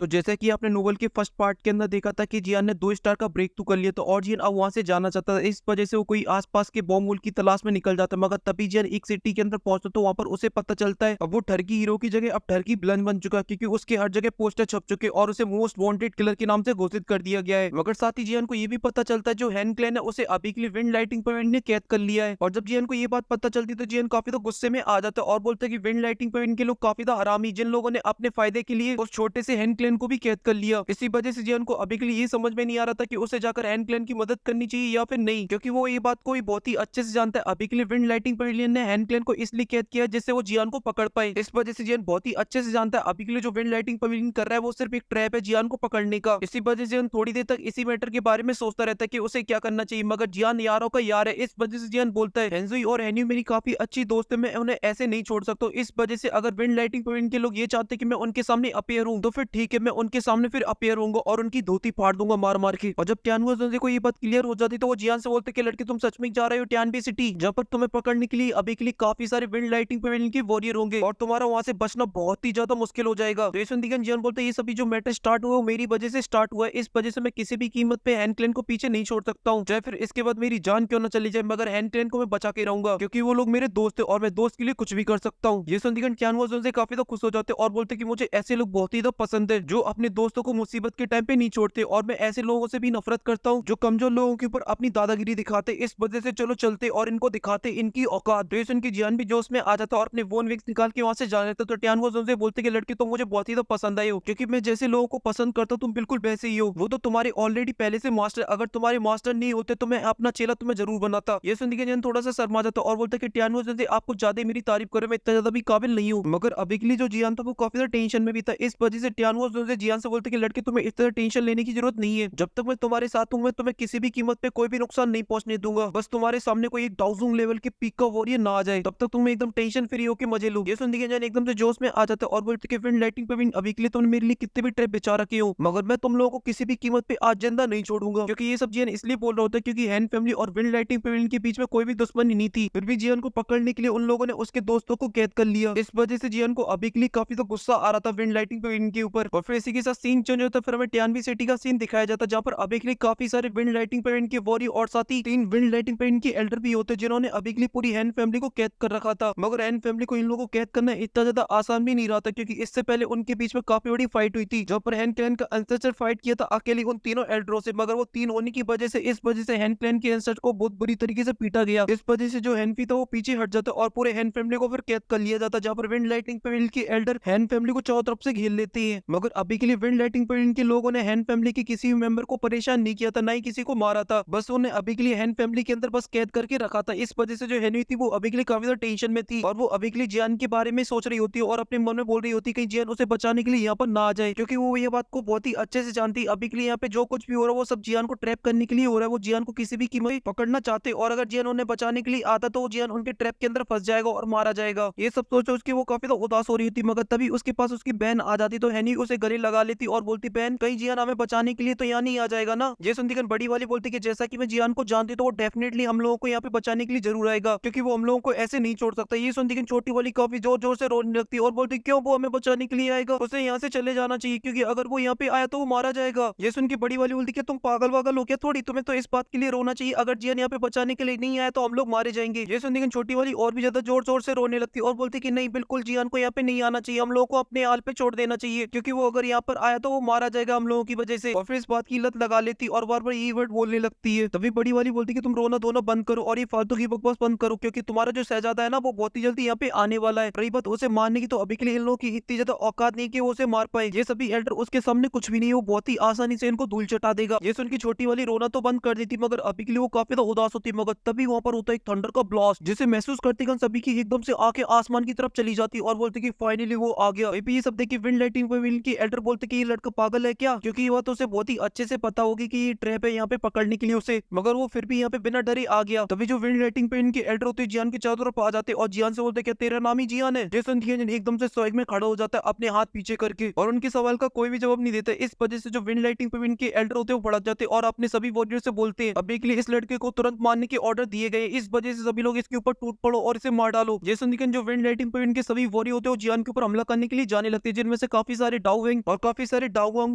तो जैसा कि आपने नोवेल के फर्स्ट पार्ट के अंदर देखा था कि जियान ने 2 स्टार का ब्रेक थ्रू कर लिया था और जियान अब वहां से जाना चाहता था। इस वजह से वो कोई आसपास के बॉम्ब की तलाश में निकल जाता है, मगर तभी जियान एक सिटी के अंदर पहुंचता तो वहां पर उसे पता चलता है अब वो ठरकी हीरो की जगह अब ठरकी विलन बन चुका है, क्योंकि उसके हर जगह पोस्टर छप चुके और उसे मोस्ट वांटेड किलर के नाम से घोषित कर दिया गया है। मगर साथ ही जियान को ये भी पता चलता है जो हैन क्लैन है उसे अभी के लिए विंड लाइटिंग पॉइंट ने कैद कर लिया है। और जब जियान को ये बात पता चलती तो जियान काफी तो गुस्से में आ जाता है और बोलता है कि विंड लाइटिंग पॉइंट के लोग काफी तो हरामी, जिन लोगों ने अपने फायदे के लिए उस छोटे से हैन क्लैन को भी कैद कर लिया। इसी वजह से जियान को अभी के लिए ये समझ में नहीं आ रहा था कि उसे जाकर हैन क्लैन की मदद करनी चाहिए या फिर नहीं, क्योंकि वो ये बात को भी बहुत ही अच्छे से जानता है। अभी के लिए विंड लाइटिंग पवेलियन ने हैन क्लैन को इसलिए कैद किया जिससे वो जियान को पकड़ पाए। इस वजह से जियान बहुत ही अच्छे से जानता है अभी के लिए जो विंड लाइटिंग पवेलियन कर रहा है वो सिर्फ एक ट्रैप है जियान को पकड़ने का। इसी वजह से जियान थोड़ी देर तक इसी मैटर के बारे में सोचता रहता है कि उसे क्या करना चाहिए, मगर जियान यारों का यार है। इस वजह से जियान बोलता है हेंजुई और हेन्यू मेरी काफी अच्छी दोस्त है, मैं उन्हें ऐसे नहीं छोड़ सकता। इस वजह से अगर विंड लाइटिंग पवेलियन के लोग ये चाहते कि मैं उनके सामने अपीयर हूं तो फिर ठीक है, मैं उनके सामने फिर अपीयर होऊंगा और उनकी धोती फाड़ दूंगा मार मार के। और जब टियानहुआ जोजे को ये बात क्लियर हो जाती तो वो जियान से बोलते कि लड़के तुम सच में जा रहे हो टियानबी सिटी, जहां पर तुम्हें पकड़ने के लिए अभी के लिए काफी सारे विंड लाइटिंग पवेलियन के वॉरियर होंगे और तुम्हारा वहां से बचना बहुत ही ज्यादा मुश्किल हो जाएगा। तो ये सुन दिगन जियान बोलते ये सभी जो मैटर स्टार्ट हुआ वो मेरी वजह से स्टार्ट हुआ है, इस वजह से मैं किसी भी कीमत पे हैन क्लैन को पीछे नहीं छोड़ सकता हूँ, चाहे फिर इसके बाद मेरी जान क्यों ना चली जाए, मगर हैन क्लैन को मैं बचा के रहूंगा क्योंकि वो लोग मेरे दोस्त है और मैं दोस्त के लिए कुछ भी कर सकता हूँ। ये सुन दिगन टियानहुआ जोजे काफी तो खुश हो जाते और बोलते कि मुझे ऐसे लोग बहुत ही पसंद है जो अपने दोस्तों को मुसीबत के टाइम पे नहीं छोड़ते, और मैं ऐसे लोगों से भी नफरत करता हूँ जो कमजोर लोगों के ऊपर अपनी दादागिरी दिखाते। इस वजह से चलो चलते और इनको दिखाते इनकी औकात। तो ये सुन के जियान भी जोश में आ जाता और अपने वोन विंग्स निकाल के वहां से जा रहता। तो टियानहुआ जोजे बोलते कि लड़की तुम मुझे बहुत ही पसंद आई हो, क्योंकि मैं जैसे लोगों को पसंद करता हूँ तुम बिल्कुल वैसे ही हो। वो तो तुम्हारे ऑलरेडी पहले से मास्टर, अगर तुम्हारे मास्टर नहीं होते तो मैं अपना चेला तुम्हें जरूर बनाता। ये सुन के जियान थोड़ा सा शर्मा जाता और बोलता कि टियानहुआ जोजे आप कुछ ज्यादा ही मेरी तारीफ करो, मैं इतना ज्यादा भी काबिल नहीं हूँ। मगर अभी के लिए जो जियान था वो काफी ज्यादा टेंशन में भी था। इस वजह से टियानहुआ जोजे जियान से बोलते कि लड़के तुम्हें इस तरह टेंशन लेने की जरूरत नहीं है, जब तक मैं तुम्हारे साथ हूँ मैं तुम्हें किसी भी कीमत पे कोई भी नुकसान नहीं पहुंचने दूंगा। बस तुम्हारे सामने कोई एक डाउजिंग लेवल के पीक का वॉरियर ना आ जाए, तब तक तुम एकदम टेंशन फ्री होकर मजे लो। ये सुन के जान एकदम से जोश में आ जाता है और बोलते कि विंड लाइटिंग पे भी अभी के लिए तुमने मेरे लिए कितने भी ट्रैप बिछा रखे हो, मगर मैं तुम लोगों को किसी भी कीमत पे आज जिंदा नहीं छोड़ूंगा। क्योंकि ये सब जियान इसलिए बोल रहा होता है क्योंकि हैन फैमिली और विंड लाइटिंग पवेलियन के बीच में कोई भी दुश्मनी नहीं थी, फिर भी जियान को पकड़ने के लिए उन लोगों ने उसके दोस्तों को कैद कर लिया। इस वजह से जियान को अभी के लिए काफी तो गुस्सा आ रहा था विंड लाइटिंग पवेलियन के ऊपर। और फिर इसी के साथ सीन चेंज होता है, फिर हमें टियानबी सिटी का सीन दिखाया जाता है जहाँ पर अभी के लिए काफी सारे विंड लाइटिंग पवेलियन के वॉरियर और साथ ही 3 विंड लाइटिंग पवेलियन के एल्डर भी होते जिन्होंने अभी के लिए पूरी हैन फैमिली को कैद कर रखा था। मगर हैन फैमिली को इन लोगों को कैद करना इतना ज्यादा आसान भी नहीं रहा था, क्योंकि इससे पहले उनके बीच में काफी बड़ी फाइट हुई थी जहाँ पर हैन क्लैन का एंसेस्टर फाइट किया था अकेले उन तीनों एल्डरों से, मगर वो 3 होने की वजह से इस वजह से हैन क्लैन के एंसेस्टर को बहुत बुरी तरीके से पीटा गया। इस वजह से जो हैनफी था वो पीछे हट जाता और पूरे हैन फैमिली को फिर कैद कर लिया जाता, जहाँ पर विंड लाइटिंग पवेलियन के एल्डर हैन फैमिली को चारों तरफ से घेर लेते हैं। मगर अभी के लिए विंड लाइटिंग पवेलियन के लोगों ने हैन फैमिली के किसी भी मेंबर को परेशान नहीं किया था, ना ही किसी को मारा था, बस उन्हें अभी के लिए हैन फैमिली के अंदर बस कैद करके रखा था। इस वजह से जो हैनी थी वो अभी के लिए काफी ज्यादा टेंशन में थी और वो अभी के लिए जियान के बारे में सोच रही होती है और अपने मन में बोल रही होती है कहीं जियान उसे बचाने के लिए यहाँ पर ना आ जाए, क्योंकि वो ये बात को बहुत ही अच्छे से जानती है अभी के लिए यहाँ पे जो कुछ भी हो रहा है वो सब जियान को ट्रैप करने के लिए हो रहा है। वो जियान को किसी भी कीमत पे पकड़ना चाहते और अगर जियान उन्हें बचाने के लिए आता तो वो जियान उनके ट्रैप के अंदर फंस जाएगा और मारा जाएगा। ये सब सोच उसकी वो काफी उदास हो रही थी, मगर तभी उसके पास उसकी बहन आ जाती तो हैनी उसे गले लगा लेती और बोलती बहन कहीं जियान हमें बचाने के लिए तो यहाँ नहीं आ जाएगा ना। ये सुनती बड़ी वाली बोलती कि जैसा कि मैं जियान को जानती तो वो डेफिनेटली हम लोगों को यहाँ पे बचाने के लिए जरूर आएगा, क्योंकि वो हम लोगों को ऐसे नहीं छोड़ सकता। ये सुनती छोटी वाली काफी जोर जोर से रोने लगती और बोलती क्यों वो हमें बचाने के लिए आएगा, उसे यहाँ से चले जाना चाहिए क्योंकि अगर वो यहाँ पे आया तो वो मारा जाएगा। ये सुन के बड़ी वाली बोलती कि तुम पागल वागल हो क्या, थोड़ी तुम्हें तो इस बात के लिए रोना चाहिए अगर जियान यहाँ पे बचाने के लिए नहीं आया तो हम लोग मारे जाएंगे। ये सुन के छोटी वाली और भी ज्यादा जोर जोर से रोने लगती और बोलती कि नहीं बिल्कुल जियान को यहाँ पे नहीं आना चाहिए, हम लोगों को अपने हाल पे छोड़ देना चाहिए, क्योंकि वो अगर यहाँ पर आया तो वो मारा जाएगा हम लोगों की वजह से। और फिर इस बात की लत लगा लेती और बार बार ये वर्ड बोलने लगती है। तभी बड़ी वाली बोलती कि तुम रोना धोना बंद करो और ये फालतू की बकवास बंद करो, क्योंकि तुम्हारा जो शहजादा है ना वो बहुत ही जल्दी यहाँ पे आने वाला है। रही बात उसे मारने की तो अभी के लिए इन लोगों की इतनी ज्यादा औकात नहीं कि वो उसे मार पाए। ये सभी एल्डर उसके सामने कुछ भी नहीं, वो बहुत ही आसानी से इनको धूल चटा देगा। ये सुन की छोटी वाली रोना तो बंद कर देती मगर अभी के लिए वो काफी तो उदास होती, मगर तभी वहां पर होता है एक थंडर का ब्लास्ट जिसे महसूस करते ही सभी की एकदम से आंखें आसमान की तरफ चली जाती और बोलते कि फाइनली वो आ गया। अभी ये सब देखिए विंड लाइटिंग पवेलियन की एल्डर बोलते कि ये लड़का पागल है क्या, क्योंकि ये बात उसे बहुत ही अच्छे से पता होगी कि ये ट्रैप है यहाँ पे पकड़ने के लिए उसे, मगर वो फिर भी यहाँ पे बिना डरे आ गया। तभी जो विंड लाइटिंग पवेलियन के एल्डर होते जियान के चारों तरफ आ जाते और जियान से बोलते क्या तेरा नाम ही जियान है। जैसन जियान एकदम से स्वैग में खड़ा हो जाता है अपने हाथ पीछे करके और उनके सवाल का कोई भी जवाब नहीं देता। इस वजह से जो विंड लाइटिंग पवेलियन के एल्डर होते वो भड़क जाते और अपने सभी वॉरियर से बोलते हैं अभी के लिए इस लड़के को तुरंत मारने के ऑर्डर दिए गए, इस वजह से सभी लोग इसके ऊपर टूट पड़ो और इसे मार डालो। जैसन जो विंड लाइटिंग पवेलियन के सभी वॉरियर होते हैं जियान के ऊपर हमला करने के लिए जाने लगते हैं, जिनमें से काफी सारे डाउ विंग और काफी सारे डाउवांग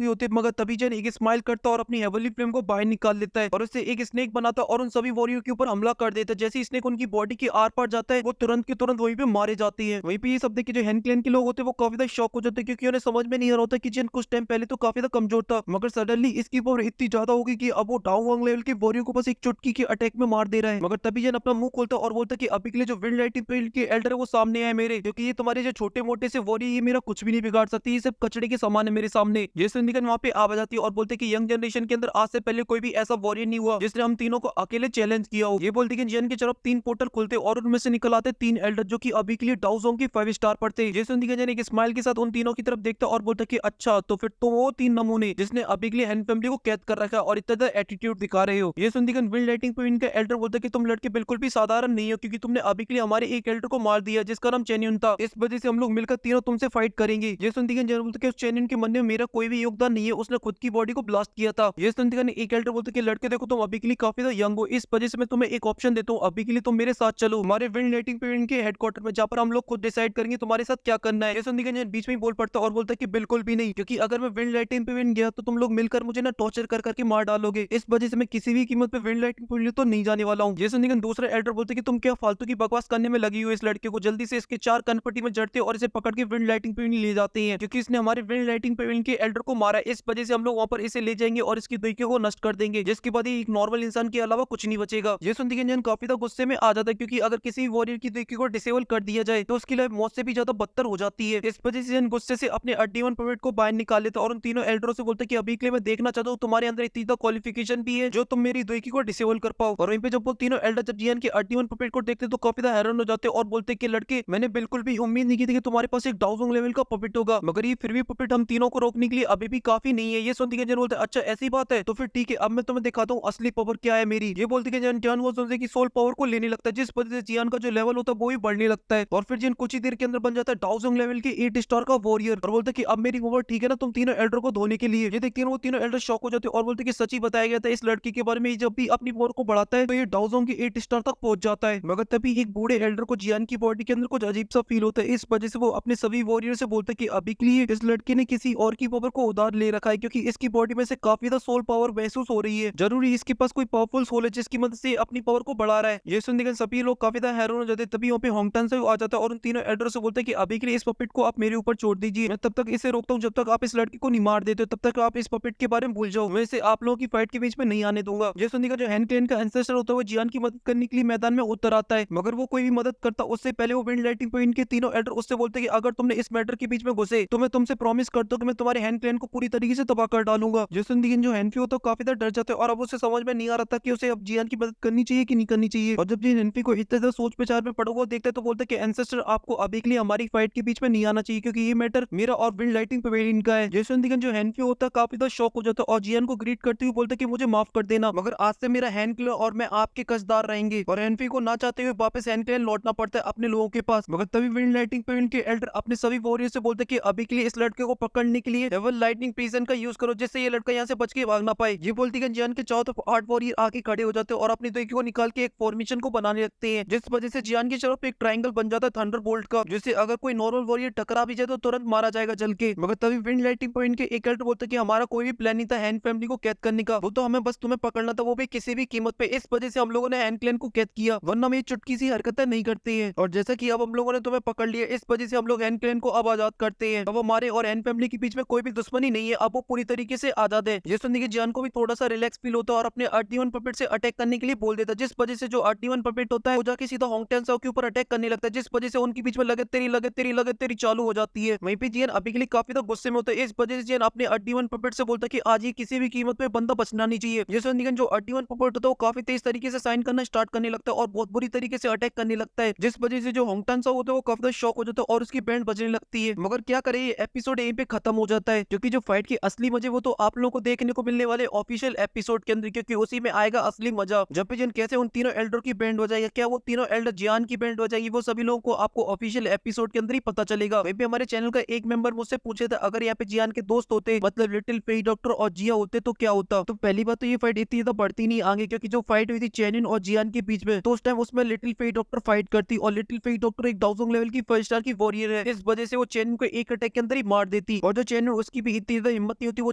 भी होते, मगर तभी जन एक स्माइल करता और अपनी हेवनली फ्लेम को बाहर निकाल लेता है और उससे एक स्नेक बनाता और उन सभी वॉरियर के ऊपर हमला कर देता है। जैसे स्नेक उनकी बॉडी के आर पार जाता है, वो तुरंत के तुरंत वहीं पे मारे जाते हैं। वहीं पे ये सब देख के जो हैंड क्लैन के लोग होते हैं वो काफी ज्यादा शॉक हो जाते हैं, क्योंकि उन्हें समझ में नहीं आ रहा होता कि जिन कुछ टाइम पहले तो काफी ज्यादा कमजोर था, मगर सडनली इसकी पावर इतनी ज्यादा होगी कि अब वो डाउन लेवल के वॉरियर को बस एक चुटकी के अटैक में मार दे रहा है। मगर तभी जन अपना मुंह खोलता और बोलता कि अभी के लिए जो विंड लाइटिंग फील्ड के एल्डर है वो सामने आए मेरे, क्योंकि ये तुम्हारे जो छोटे मोटे से वॉरियर ये मेरा कुछ भी नहीं बिगाड़ सकती, ये सब कचड़े के समान है मेरे सामने। जैसे निकन वहाँ पे आ जाती है और बोलते कि यंग जनरेशन के अंदर आज से पहले कोई भी ऐसा वॉरियर नहीं हुआ जिसने हम तीनों को अकेले चैलेंज किया हो। ये बोलते कि जन की तरफ 3 पोर्टल खुलते और उनमें से निकल आते 3 एल्डर जो कि अभी के लिए डाउजोंग की 5 स्टार पर थे। जैसे जन एक स्माइल के साथ उन तीनों की तरफ देखता और बोलता कि अच्छा तो फिर तो वो 3 नमूने जिसने अभी के लिए हैंड फैमिली को कैद कर रखा और इतना एटीट्यूड दिखा रहे हो। ये सुन विंड लाइटिंग पे इनका एल्डर बोलता कि तुम लड़के बिल्कुल भी साधारण नहीं हो, क्योंकि तुमने अभी के लिए हमारे एक एल्डर को मार दिया जिसका नाम चैनियन था। इस वजह से हम लोग मिलकर तीनों तुमसे फाइट करेंगे। ये सुन जन बोलते कि उस चैनियन के मन में मेरा कोई भी योगदान नहीं है, उसने खुद की बॉडी को ब्लास्ट किया था। ये सुन एक एल्डर बोलते कि लड़के देखो तुम अभी के लिए काफी ज्यादा यंग हो, इस वजह से मैं तुम्हें एक ऑप्शन देता हूँ, अभी के लिए तुम मेरे साथ चलो हमारे विंड लाइटिंग पे इनके हेडक्वार्टर में, जहाँ पर हम लोग खुद डिसाइड करेंगे तुम्हारे साथ क्या करना है। ये सुन बीच में ही बोल पड़ता और बोलता कि बिल्कुल भी नहीं, क्योंकि अगर मैं विंड लाइटिंग पे गया तो तुम लोग मिलकर मुझे ना टॉर्चर कर करके मार डालोगे, इस वजह से मैं किसी भी कीमत पे विंड लाइटिंग पे तो नहीं जाने वाला हूँ। ये सुन दूसरा एल्डर बोलते कि तुम क्या फालतू की बकवास करने में लगी हो, इस लड़के को जल्दी से इसके 4 कनपट्टी में जड़ते और इसे पकड़ के विंड लाइटिंग पे ले जाते हैं, क्योंकि इसने हमारे विंड लाइटिंग पे के एल्डर को मारा, इस वजह से हम लोग वहां पर इसे ले जाएंगे और इसकी दुनिया को नष्ट कर देंगे, जिसके बाद एक नॉर्मल इंसान के अलावा कुछ नहीं बचेगा। ये सुन जन काफी गुस्से में आ जाता है, क्योंकि अगर किसी वॉरियर की दुनिया को डिसेबल कर दिया जाए तो उसकी लाइफ मौत से भी ज्यादा बदतर हो जाती है। इस वजह से जन गुस्से से अपने अड्डीवन पॉइंट को बाहर निकाल लेता और उन तीनों एल्डरों से बोलता कि अभी के लिए मैं देखना चाहता हूँ तुम्हारे अंदर इतनी क्वालिफिकेशन भी है जो तुम मेरी दुनिया को डिसेबल कर पाओ। और वहीं पे जब वो तीनों एल्डर जब जियान के अड्डीवन पॉइंट को देखते तो काफी हैरान हो जाते और बोलते कि लड़के मैंने बिल्कुल भी उम्मीद नहीं की थी कि तुम्हारे पास एक डाउजोंग लेवल का पपेट होगा, मगर ये फिर भी पपेट हम तीनों को रोकने के लिए अभी भी काफी नहीं है। ये सुनती जन बोलते अच्छा ऐसी बात है तो फिर ठीक है, अब मैं तुम्हें दिखाता हूँ असली पावर क्या है मेरी। ये बोलती कि जन वो सुनते कि सोल पावर को लेने लगता है, जिस वजह से जियान का जो लेवल होता है वो भी बढ़ने लगता है और फिर जिन कुछ ही देर के अंदर बन जाता है डाउजोंग लेवल के 8 स्टार का वॉरियर और बोलते कि अब मेरी पावर ठीक है ना तुम तीनों एल्डर को धोने के लिए। ये देखते हैं वो तीनों एल्डर शॉक हो जाते हैं और बोलते कि सच ही बताया गया था इस लड़की के बारे में, जब भी अपनी पावर को बढ़ाता है तो ये डाउजोंग के 8 स्टार तक पहुंच जाता है। मगर तभी एक बूढ़े एल्डर को जियान की बॉडी के अंदर कुछ अजीब सा फील होता है, इस वजह से वो अपने सभी वॉरियर से बोलते कि अभी के लिए इस लड़के ने किसी और की पावर को उधार ले रखा है, क्योंकि इसकी बॉडी में से काफी ज्यादा सोल पावर महसूस हो रही है, जरूरी इसके पास कोई पावरफुल सोल है जिसकी मदद से अपनी पावर को बढ़ा रहा है। ये सुनकर सभी लोग काफी ज्यादा हैरान हो जाते हैं। तभी वहाँ पे होंगटन से आ जाता है और उन तीनों एल्डर से बोलते हैं कि अभी के लिए इस पपेट को आप मेरे ऊपर छोड़ दीजिए, मैं तब तक इसे रोकता हूँ जब तक आप इस लड़की को नहीं मार देते हो, तब तक आप इस पपेट के बारे में भूल जाओ, मैं इसे आप लोगों की फाइट के बीच में नहीं आने दूंगा। ये सुनकर जो हैंड क्लेन का एंसेस्टर होता है वो जियान की मदद करने के लिए मैदान में उतर आता है, मगर वो कोई भी मदद करता उससे पहले वो विंड लाइटिंग पॉइंट के तीनों एल्डर उससे बोलते हैं कि अगर तुमने इस मैटर के बीच में घुसे तो मैं तुमसे प्रॉमिस करता हूँ कि मैं तुम्हारे हैंड क्लेन को पूरी तरीके से तबाह कर डालूंगा। जिसन जो हैंडफी होता है काफी ज्यादा डर जाते हैं और अब उसे समझ में नहीं आ रहा था कि उसे अब जियान की मदद करनी चाहिए कि नहीं करनी चाहिए। और जब जिन हैंडफी को इतना ज्यादा सोच विचार में पड़ा हुआ देखते तो बोलते कि एंसेस्टर आपको अभी के लिए हमारी फाइट के बीच में नहीं आना चाहिए, क्योंकि ये मैटर मेरा और विंड लाइटिंग पवेलियन का है। जैसन जो हैंडफी होता है काफी ज्यादा शॉक हो जाता है और जियान को ग्रीट करते हुए बोलते कि मुझे माफ कर देना, मगर आज से मेरा हैंड क्लेन और मैं आपके कसदार रहेंगे। और हैंडफी को ना चाहते हुए वापस हैंड क्लेन लौटना पड़ता है अपने लोगों के पास। मगर तभी विंड लाइटिंग पवेलियन के एल्डर अपने सभी वॉरियर से बोलते कि अभी के लिए इस लड़के को पकड़ने के लिए डेविल लाइटनिंग प्रिजन का यूज करो, जिससे ये लड़का यहाँ से बच के भाग ना पाए। ये बोलती है जियान के चारों तरफ 8 वॉरियर आके खड़े हो जाते हैं और अपनी दुनिया को निकाल के एक फॉर्मेशन को बनाने लगते हैं, जिस वजह से जियान की तरफ एक ट्रायंगल बन जाता है थंडरबोल्ट का, जिससे अगर कोई नॉर्मल वॉरियर टकरा भी जाए तो तुरंत मारा जाएगा जल के। मगर तभी विंड लाइटिंग पॉइंट के एक एल्डर बोलते कि हमारा कोई भी प्लान नहीं था हैंड फैमिली को कैद करने का, वो तो हमें बस तुम्हें पकड़ना था, वो भी किसी भी कीमत पे। इस वजह से हम लोगों ने हैंड क्लैन को कैद किया, वरना हम ये चुटकी सी हरकतें नहीं करते हैं। और जैसा कि अब हम लोगों ने तुम्हें पकड़ लिया, इस वजह से हम लोग हैंड क्लैन को अब आजाद करते हैं। अब हमारे और हैंड फैमिली के बीच में कोई भी दुश्मनी नहीं है, अब वो पूरी तरीके से आजाद है। ये सुनने के जियान को भी थोड़ा सा रिलैक्स फील होता है और अपने अर्डिवन पपेट से अटैक करने के लिए बोल देता है, जिस वजह से जो अर्डिवन पपेट होता है वो जाके सीधा होंगटेन साओ के ऊपर अटैक करने लगता है, जिस वजह से उनके बीच में लगातार चालू हो जाती है। वहीं पे जियान अभी के लिए काफी तो गुस्से में होता है, इस वजह से जियान अपने अर्डिवन पपेट से बोलता है कि आज ही किसी भी कीमत पे बंदा बचना नहीं चाहिए। ये सुनने जो अर्डिवन पपेट होता है वो काफी तेज तरीके से साइन करना स्टार्ट करने लगता है और बहुत बुरी तरीके से अटैक करने लगता है, जिस वजह से जो होंगटेन साओ होता है वो काफी शॉक हो जाता है और उसकी बैंड बजने लगती है। मगर क्या करे, ये एपिसोड यहीं पे खत्म हो जाता है, क्योंकि जो फाइट की असली मजे वो तो आप लोगों को देखने को मिलने वाले ऑफिशियल एपिसोड के अंदर, क्योंकि उसी में आएगा असली मजा, जब भी जिन कैसे उन तीनों एल्डर की बैंड बजाएगा, क्या वो तीनों एल्डर जियान की बैंड बजाएगी, वो सभी लोगों को आपको ऑफिशियल एपिसोड के अंदर ही पता चलेगा। वहीं पे हमारे चैनल का एक मेंबर मुझसे पूछे था अगर यहाँ पे जियान के दोस्त होते, मतलब लिटिल फेई डॉक्टर और जिया होते तो क्या होता। तो पहली बात तो ये फाइट इतनी ज्यादा बढ़ती नहीं आगे, क्योंकि जो फाइट हुई थी चैनिन और जियान के बीच में तो उस टाइम उसमें लिटिल फेई डॉक्टर फाइट करती और लिटिल फेई डॉक्टर एक 1000 लेवल की 5 स्टार की वॉरियर है, इस वजह से वो चैनिन को एक अटैक के अंदर ही मार देती। थी। और जो चैन उसकी भी इतनी ज्यादा हिम्मत नहीं होती वो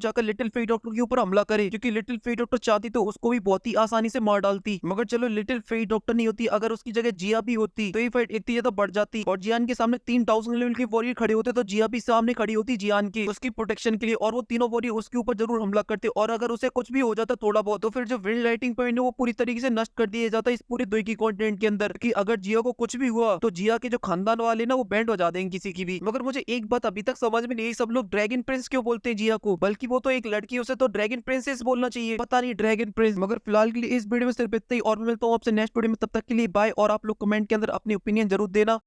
जाकर लिटिल फेट डॉक्टर के ऊपर हमला करे, क्योंकि लिटिल फेट डॉक्टर चाहती तो उसको भी बहुत ही आसानी से मार डालती। मगर चलो लिटिल फेट डॉक्टर नहीं होती, अगर उसकी जगह जिया भी होती तो ये फाइट इतनी ज्यादा बढ़ जाती और जियान के सामने 3000 लेवल के वॉरियर खड़े होते तो जिया भी सामने खड़ी होती जियान के उसकी प्रोटेक्शन के लिए, और वो तीनों वॉरियर उसके ऊपर जरूर हमला करते। और अगर उसे कुछ भी हो जाता थोड़ा बहुत तो फिर जो विंड लाइटिंग पॉइंट है वो पूरी तरीके से नष्ट कर दिया जाता इस पूरे दुई की कॉन्टिनेंट के अंदर, कि अगर जिया को कुछ भी हुआ तो जिया के जो खानदान वाले ना वो बैंड बजा देंगे किसी की भी। मगर मुझे एक बात अभी तक समझ में नहीं आई, सब लोग ड्रैगन प्रिंस क्यों बोलते हैं जिया को, बल्कि वो तो एक लड़की, उसे तो ड्रैगन प्रिंसेस बोलना चाहिए, पता नहीं ड्रैगन प्रिंस। मगर फिलहाल के लिए इस वीडियो में सिर्फ इतना ही, और मैं मिलता हूँ आपसे नेक्स्ट वीडियो में, तब तक के लिए बाय। और आप लोग कमेंट के अंदर अपनी ओपिनियन जरूर देना।